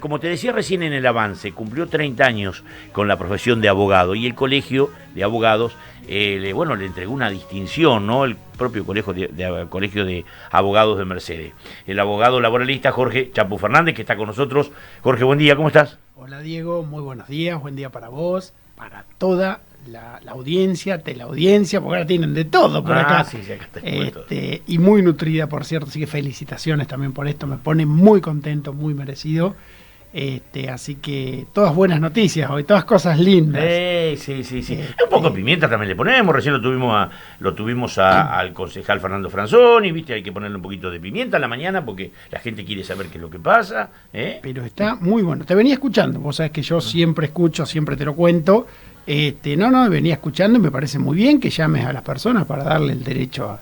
Como te decía recién en el avance, cumplió 30 años con la profesión de abogado y el colegio de abogados, le entregó una distinción, ¿no? El propio colegio de abogados de Mercedes. El abogado laboralista Jorge Chapu Fernández, que está con nosotros. Jorge, buen día, ¿cómo estás? Hola Diego, muy buenos días, buen día para vos, para toda la audiencia, teleaudiencia, porque ahora tienen de todo por acá. Sí, acá está Y muy nutrida, por cierto, así que felicitaciones también por esto, me pone muy contento, muy merecido. Así que todas buenas noticias hoy, todas cosas lindas. Sí. Un poco de pimienta también le ponemos, recién lo tuvimos al concejal Fernando Franzoni, viste, hay que ponerle un poquito de pimienta a la mañana porque la gente quiere saber qué es lo que pasa. Pero está muy bueno, te venía escuchando, vos sabés que yo siempre escucho, siempre te lo cuento, venía escuchando y me parece muy bien que llames a las personas para darle el derecho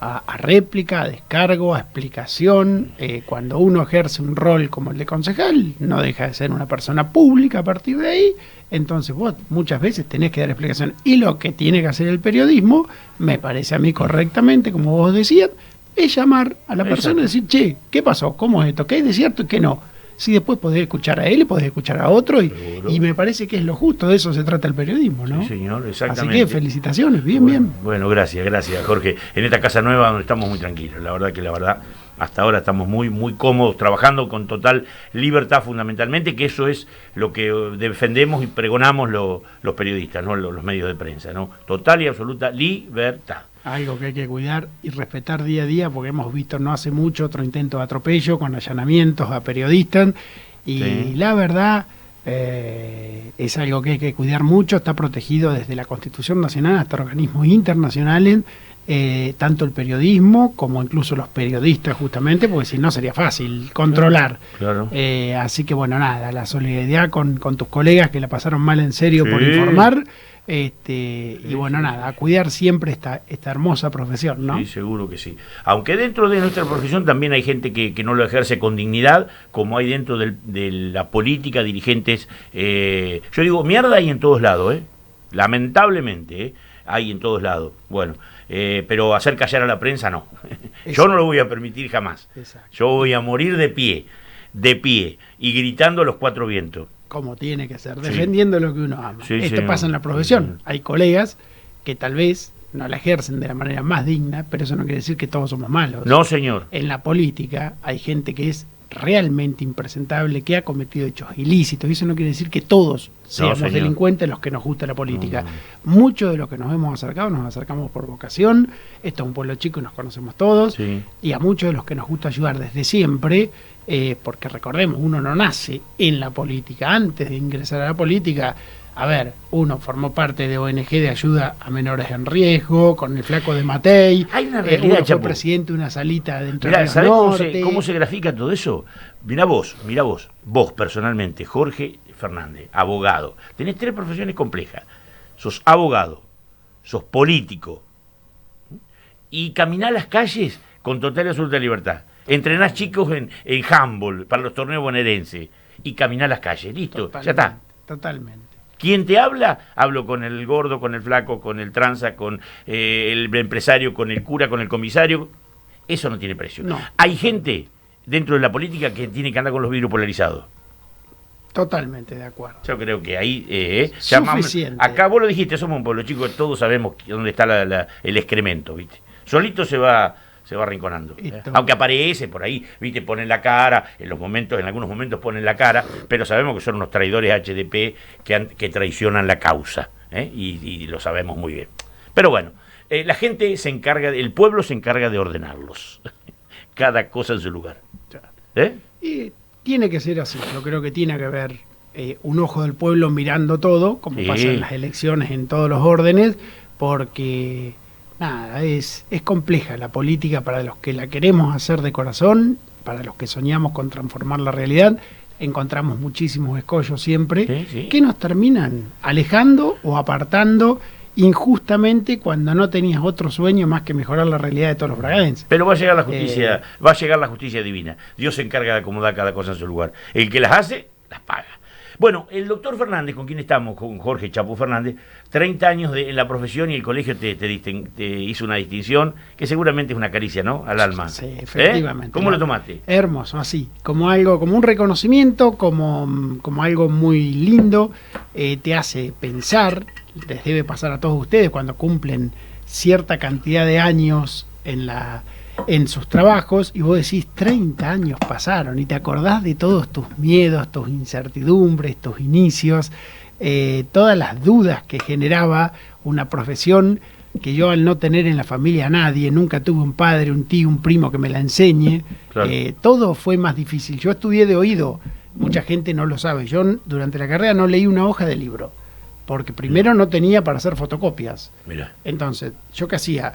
a réplica, a descargo, a explicación. Cuando uno ejerce un rol como el de concejal, no deja de ser una persona pública a partir de ahí, entonces vos muchas veces tenés que dar explicación. Y lo que tiene que hacer el periodismo, me parece a mí correctamente, como vos decías, es llamar a la persona y decir, che, ¿qué pasó? ¿Cómo es esto? ¿Qué hay de cierto y qué no? Si después podés escuchar a él y podés escuchar a otro, y me parece que es lo justo, de eso se trata el periodismo, ¿no? Sí, señor, exactamente. Así que felicitaciones, bien. Bueno, gracias, Jorge. En esta casa nueva donde estamos muy tranquilos, la verdad, hasta ahora estamos muy cómodos, trabajando con total libertad fundamentalmente, que eso es lo que defendemos y pregonamos los periodistas, ¿no? Los medios de prensa, ¿no? Total y absoluta libertad. Algo que hay que cuidar y respetar día a día, porque hemos visto no hace mucho otro intento de atropello con allanamientos a periodistas, y la verdad es algo que hay que cuidar mucho, está protegido desde la Constitución Nacional hasta organismos internacionales, tanto el periodismo como incluso los periodistas, justamente, porque si no sería fácil controlar. Claro. Así que bueno, nada, la solidaridad con tus colegas que la pasaron mal en serio por informar. Y bueno, nada, a cuidar siempre esta hermosa profesión, ¿no? Sí, seguro que sí. Aunque dentro de nuestra profesión también hay gente que no lo ejerce con dignidad, como hay dentro de la política, dirigentes. Yo digo, mierda hay en todos lados, lamentablemente, hay en todos lados. Bueno, pero hacer callar a la prensa no. Yo no lo voy a permitir jamás. Exacto. Yo voy a morir de pie, y gritando a los cuatro vientos. Como tiene que ser, defendiendo lo que uno ama. Sí, Esto pasa en la profesión. Hay colegas que tal vez no la ejercen de la manera más digna, pero eso no quiere decir que todos somos malos. No, señor. En la política hay gente que es realmente impresentable, que ha cometido hechos ilícitos, y eso no quiere decir que todos seamos delincuentes los que nos gusta la política. Muchos de los que nos hemos acercado, nos acercamos por vocación. Esto es un pueblo chico y nos conocemos todos, y a muchos de los que nos gusta ayudar desde siempre, porque recordemos, uno no nace en la política. Antes de ingresar a la política, a ver, uno formó parte de ONG de ayuda a menores en riesgo, con el Flaco de Matei. Hay una realidad, uno fue presidente de una salita dentro de Río Norte. ¿Cómo se grafica todo eso? Mirá vos, vos personalmente, Jorge Fernández, abogado. Tenés 3 profesiones complejas. Sos abogado, sos político, y caminás las calles con total y absoluta libertad. Entrenás chicos en handball para los torneos bonaerenses y caminás las calles. Listo, ya está. Totalmente. ¿Quién te habla? Hablo con el gordo, con el flaco, con el tranza, con el empresario, con el cura, con el comisario. Eso no tiene precio. No. Hay gente dentro de la política que tiene que andar con los vidrios polarizados. Totalmente de acuerdo. Yo creo que ahí suficiente. Acá vos lo dijiste, somos un pueblo chico, todos sabemos dónde está el excremento, ¿viste? Solito se va arrinconando. Aunque aparece por ahí, ¿viste? Ponen la cara, en algunos momentos ponen la cara, pero sabemos que son unos traidores HDP que traicionan la causa, y lo sabemos muy bien. Pero bueno, la gente el pueblo se encarga de ordenarlos. Cada cosa en su lugar. Y tiene que ser así. Yo creo que tiene que haber un ojo del pueblo mirando todo, como pasa en las elecciones en todos los órdenes, porque nada, es compleja la política para los que la queremos hacer de corazón, para los que soñamos con transformar la realidad. Encontramos muchísimos escollos siempre que nos terminan alejando o apartando injustamente cuando no tenías otro sueño más que mejorar la realidad de todos los bragadenses. Pero va a llegar la justicia divina. Dios se encarga de acomodar cada cosa en su lugar. El que las hace, las paga. Bueno, el doctor Fernández, con quien estamos, con Jorge Chapu Fernández, 30 años en la profesión y el colegio te hizo una distinción que seguramente es una caricia, ¿no? Al alma. Sí, efectivamente. ¿Cómo lo tomaste? Hermoso, así, como algo, como un reconocimiento, como algo muy lindo, te hace pensar, les debe pasar a todos ustedes cuando cumplen cierta cantidad de años en sus trabajos y vos decís 30 años pasaron y te acordás de todos tus miedos, tus incertidumbres, tus inicios, todas las dudas que generaba una profesión que yo al no tener en la familia a nadie, nunca tuve un padre, un tío, un primo que me la enseñe, claro. Todo fue más difícil. Yo estudié de oído, mucha gente no lo sabe, yo durante la carrera no leí una hoja de libro, porque primero no tenía para hacer fotocopias. Mirá. Entonces, ¿yo qué hacía?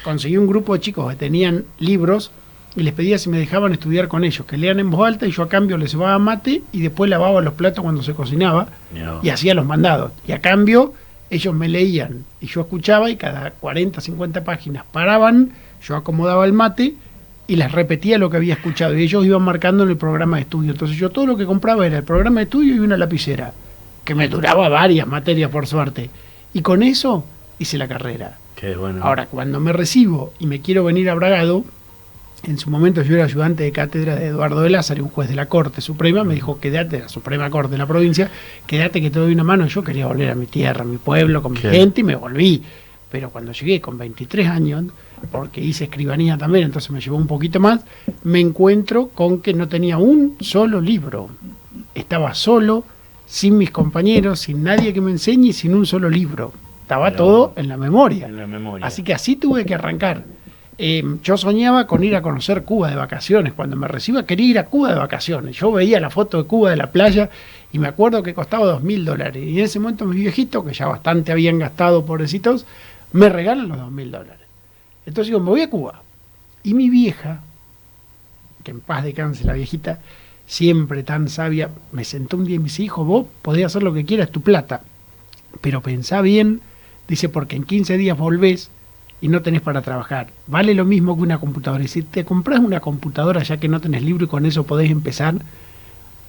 Conseguí un grupo de chicos que tenían libros y les pedía si me dejaban estudiar con ellos, que lean en voz alta y yo a cambio les llevaba mate y después lavaba los platos cuando se cocinaba y hacía los mandados. Y a cambio ellos me leían y yo escuchaba y cada 40, 50 páginas paraban, yo acomodaba el mate y les repetía lo que había escuchado y ellos iban marcando en el programa de estudio. Entonces yo todo lo que compraba era el programa de estudio y una lapicera, que me duraba varias materias por suerte. Y con eso hice la carrera. Qué bueno. Ahora, cuando me recibo y me quiero venir a Bragado, en su momento yo era ayudante de cátedra de Eduardo de Lázaro, un juez de la Corte Suprema, me dijo, quédate, la Suprema Corte de la provincia, quédate que te doy una mano. Yo quería volver a mi tierra, a mi pueblo, con mi gente, y me volví. Pero cuando llegué con 23 años, porque hice escribanía también, entonces me llevó un poquito más, me encuentro con que no tenía un solo libro. Estaba solo, sin mis compañeros, sin nadie que me enseñe, sin un solo libro. Estaba todo en la memoria. Así que así tuve que arrancar. Yo soñaba con ir a conocer Cuba de vacaciones. Cuando me reciba quería ir a Cuba de vacaciones. Yo veía la foto de Cuba de la playa y me acuerdo que costaba $2.000. Y en ese momento mis viejitos, que ya bastante habían gastado, pobrecitos, me regalan los $2.000. Entonces digo, me voy a Cuba. Y mi vieja, que en paz descanse la viejita, siempre tan sabia, me sentó un día y me dice, hijo, vos podés hacer lo que quieras, tu plata, pero pensá bien. Dice, porque en 15 días volvés y no tenés para trabajar. Vale lo mismo que una computadora. Y si te compras una computadora ya que no tenés libro y con eso podés empezar.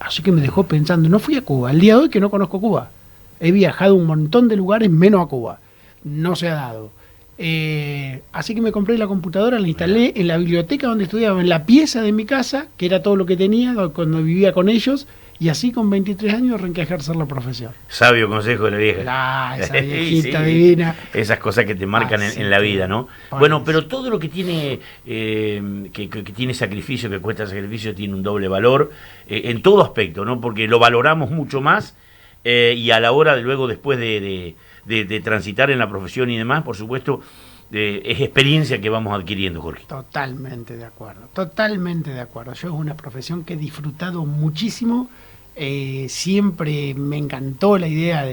Así que me dejó pensando. No fui a Cuba. El día de hoy que no conozco Cuba. He viajado a un montón de lugares menos a Cuba. No se ha dado. Así que me compré la computadora, la instalé en la biblioteca donde estudiaba, en la pieza de mi casa, que era todo lo que tenía cuando vivía con ellos. Y así con 23 años arranqué a ejercer la profesión. Sabio consejo de la vieja. Esa viejita divina. Esas cosas que te marcan en la vida, ¿no? Bueno, pero todo lo que tiene que tiene sacrificio, que cuesta sacrificio, tiene un doble valor en todo aspecto, ¿no? Porque lo valoramos mucho más y a la hora de luego, después de transitar en la profesión y demás, por supuesto, es experiencia que vamos adquiriendo, Jorge. Totalmente de acuerdo, totalmente de acuerdo. Yo es una profesión que he disfrutado muchísimo. Siempre me encantó la idea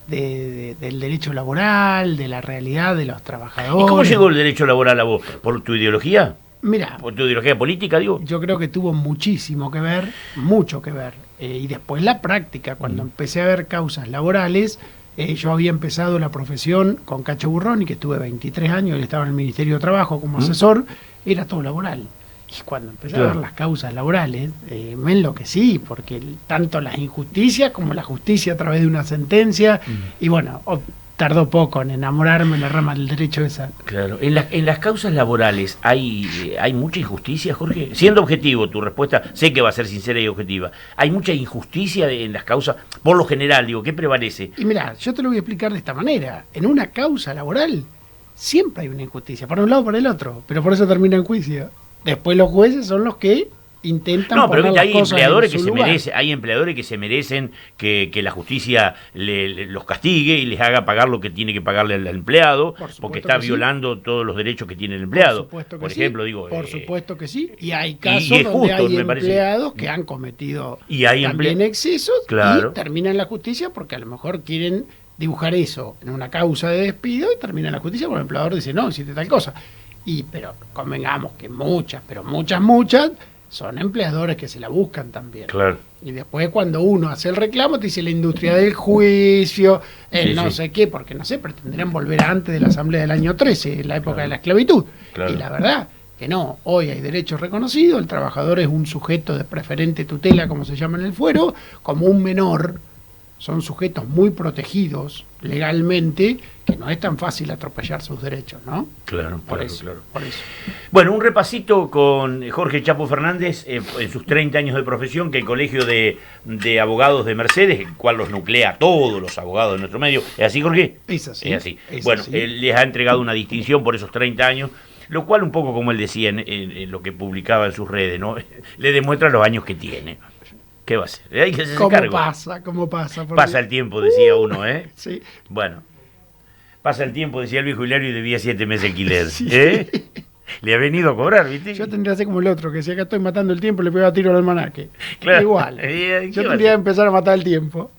del derecho laboral, de la realidad de los trabajadores. ¿Y cómo llegó el derecho laboral a vos? ¿Por tu ideología? Mira, ¿por tu ideología política, digo? Yo creo que tuvo muchísimo que ver, mucho que ver. Y después la práctica, cuando empecé a ver causas laborales, yo había empezado la profesión con Cacho Burroni, que estuve 23 años, él estaba en el Ministerio de Trabajo como asesor, era todo laboral. Y cuando empecé a ver las causas laborales, me enloquecí, porque tanto las injusticias como la justicia a través de una sentencia, y bueno, tardó poco en enamorarme en la rama del derecho esa. Claro. En las causas laborales hay mucha injusticia, Jorge. Siendo objetivo, tu respuesta sé que va a ser sincera y objetiva. ¿Hay mucha injusticia en las causas? Por lo general, digo, ¿qué prevalece? Y mira, yo te lo voy a explicar de esta manera. En una causa laboral siempre hay una injusticia, por un lado o por el otro, pero por eso termina en juicio. Después los jueces son los que intentan no, pero hay empleadores que lugar. Hay empleadores que se merecen que la justicia los castigue y les haga pagar lo que tiene que pagarle al empleado, porque está violando todos los derechos que tiene el empleado. Por ejemplo, sí. digo, por supuesto que sí. Y hay casos donde justo, hay empleados que han cometido también excesos y terminan en la justicia porque a lo mejor quieren dibujar eso en una causa de despido y termina en la justicia porque el empleador dice, no, hiciste tal cosa. Pero convengamos que muchas son empleadores que se la buscan también. Claro. Y después cuando uno hace el reclamo te dice la industria del juicio, sé qué, porque no sé, pretenderán volver antes de la asamblea del año 13, la época de la esclavitud. Claro. Y la verdad, que no, hoy hay derechos reconocidos, el trabajador es un sujeto de preferente tutela, como se llama en el fuero, como un menor, son sujetos muy protegidos legalmente, que no es tan fácil atropellar sus derechos, ¿no? Claro, por claro, eso, claro. Por eso. Bueno, un repasito con Jorge Chapo Fernández en sus 30 años de profesión, que el Colegio de Abogados de Mercedes, el cual los nuclea a todos los abogados de nuestro medio. ¿Es así, Jorge? Es así. Es así. Es bueno, así. Él les ha entregado una distinción por esos 30 años, lo cual un poco, como él decía en lo que publicaba en sus redes, ¿no? Le demuestra los años que tiene. ¿Qué va a hacer? Hay que hacerse cargo. ¿Cómo pasa? Pasa el tiempo, decía uno, ¿eh? Sí. Bueno, pasa el tiempo, decía el viejo Hilario, y debía 7 meses de alquiler. Sí. Le ha venido a cobrar, ¿viste? Yo tendría que ser como el otro, que si acá estoy matando el tiempo, le pego a tiro al almanaque. Claro. Igual. Yo tendría que empezar a matar el tiempo.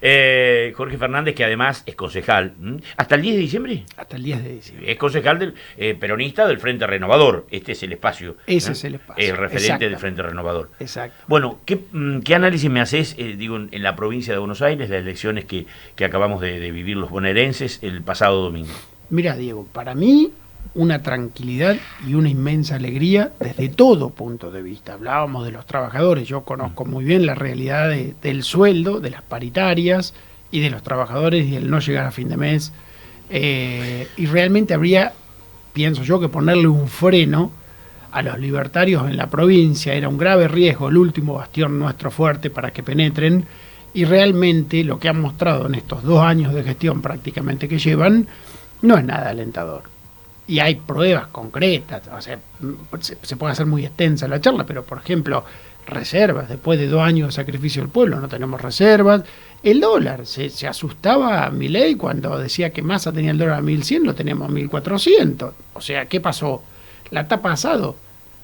Jorge Fernández, que además es concejal, ¿hasta el 10 de diciembre? Hasta el 10 de diciembre. Es concejal del peronista del Frente Renovador. Este es el espacio. Ese es el espacio. El referente del Frente Renovador. Exacto. Bueno, ¿qué análisis me haces, en la provincia de Buenos Aires, las elecciones que acabamos de vivir los bonaerenses el pasado domingo? Mira, Diego, para mí una tranquilidad y una inmensa alegría desde todo punto de vista. Hablábamos de los trabajadores, yo conozco muy bien la realidad del sueldo, de las paritarias y de los trabajadores y el no llegar a fin de mes. Y realmente habría, pienso yo, que ponerle un freno a los libertarios en la provincia. Era un grave riesgo, el último bastión nuestro fuerte para que penetren. Y realmente lo que han mostrado en estos 2 años de gestión prácticamente que llevan no es nada alentador. Y hay pruebas concretas, o sea, se puede hacer muy extensa la charla, pero por ejemplo, reservas, después de 2 años de sacrificio del pueblo, no tenemos reservas. El dólar, se asustaba a Milei cuando decía que Massa tenía el dólar a 1.100, lo teníamos a 1.400. O sea, ¿qué pasó? La etapa pasado,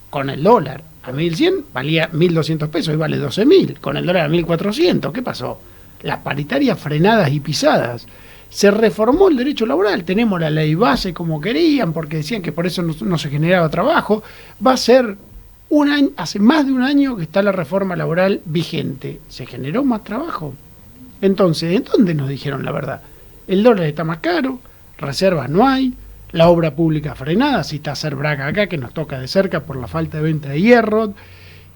con el dólar a 1.100 valía 1.200 pesos y vale 12.000, con el dólar a 1.400, ¿qué pasó? Las paritarias frenadas y pisadas. Se reformó el derecho laboral, tenemos la ley base como querían, porque decían que por eso no se generaba trabajo. Va a ser hace más de un año que está la reforma laboral vigente. ¿Se generó más trabajo? Entonces, ¿en dónde nos dijeron la verdad? El dólar está más caro, reservas no hay, la obra pública frenada, si está Hacer Braga acá, que nos toca de cerca por la falta de venta de hierro.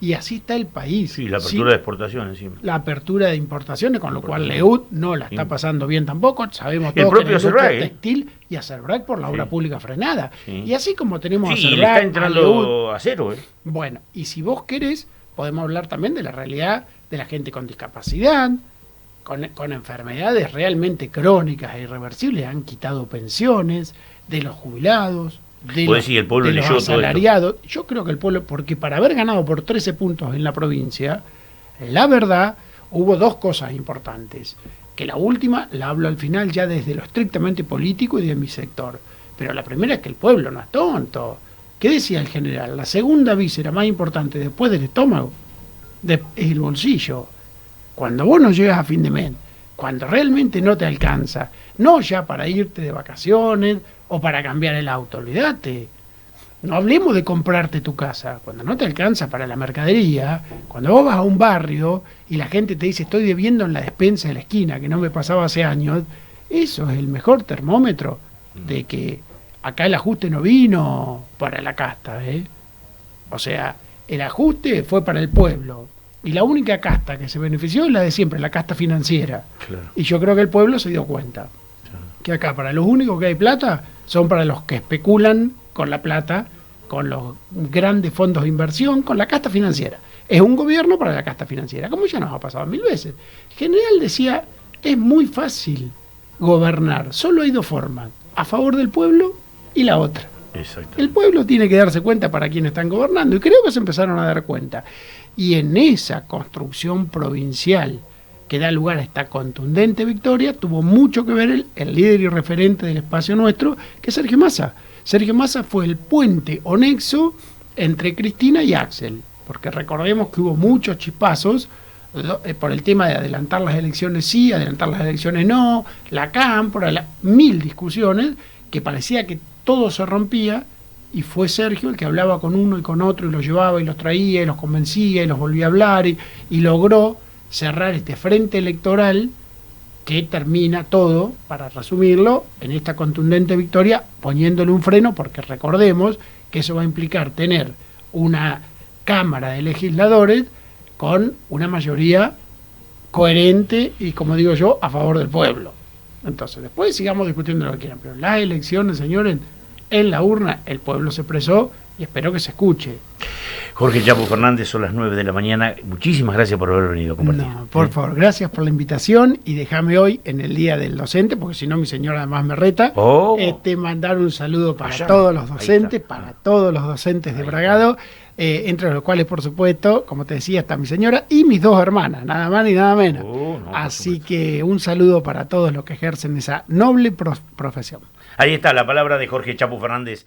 Y así está el país. Sí, la apertura de exportación encima. La apertura de importaciones, con lo cual Leut no la está pasando bien tampoco. Sabemos todo que el propio textil y Acerbrac por la obra pública frenada. Sí. Y así como tenemos sí, Acerbrac, está entrando a cero. Bueno, y si vos querés, podemos hablar también de la realidad de la gente con discapacidad, con enfermedades realmente crónicas e irreversibles. Han quitado pensiones de los jubilados, de los, decir, el pueblo de los leyó asalariados. Yo creo que el pueblo, porque para haber ganado por 13 puntos en la provincia, la verdad, hubo 2 cosas importantes, que la última la hablo al final ya desde lo estrictamente político y de mi sector, pero la primera es que el pueblo no es tonto. ¿Qué decía el general? La segunda víscera más importante después del estómago es el bolsillo. Cuando vos no llegas a fin de mes, cuando realmente no te alcanza, no ya para irte de vacaciones o para cambiar el auto, olvídate. No hablemos de comprarte tu casa. Cuando no te alcanza para la mercadería, cuando vos vas a un barrio y la gente te dice estoy debiendo en la despensa de la esquina, que no me pasaba hace años, eso es el mejor termómetro de que acá el ajuste no vino para la casta, ¿eh? O sea, el ajuste fue para el pueblo. Y la única casta que se benefició es la de siempre, la casta financiera. Claro. Y yo creo que el pueblo se dio cuenta que acá para los únicos que hay plata son para los que especulan con la plata, con los grandes fondos de inversión, con la casta financiera. Es un gobierno para la casta financiera, como ya nos ha pasado 1000 veces. El general decía, es muy fácil gobernar, solo hay 2 formas, a favor del pueblo y la otra. El pueblo tiene que darse cuenta para quién están gobernando, y creo que se empezaron a dar cuenta. Y en esa construcción provincial que da lugar a esta contundente victoria, tuvo mucho que ver el líder y referente del espacio nuestro, que es Sergio Massa. Sergio Massa fue el puente o nexo entre Cristina y Axel, porque recordemos que hubo muchos chispazos por el tema de adelantar las elecciones sí, adelantar las elecciones no, la cámpora, 1000 discusiones, que parecía que todo se rompía, y fue Sergio el que hablaba con uno y con otro, y los llevaba y los traía, y los convencía, y los volvía a hablar, y logró cerrar este frente electoral que termina todo, para resumirlo, en esta contundente victoria, poniéndole un freno, porque recordemos que eso va a implicar tener una Cámara de Legisladores con una mayoría coherente y, como digo yo, a favor del pueblo. Entonces, después sigamos discutiendo lo que quieran, pero las elecciones, señores, en la urna el pueblo se expresó y espero que se escuche. Jorge Chapo Fernández, son las 9 de la mañana. Muchísimas gracias por haber venido a compartir. No, por favor, gracias por la invitación y déjame hoy, en el Día del Docente, porque si no mi señora además me reta, mandar un saludo para todos los docentes, para todos los docentes de Bragado, entre los cuales, por supuesto, como te decía, está mi señora y mis dos hermanas, nada más ni nada menos. Así que un saludo para todos los que ejercen esa noble profesión. Ahí está la palabra de Jorge Chapo Fernández.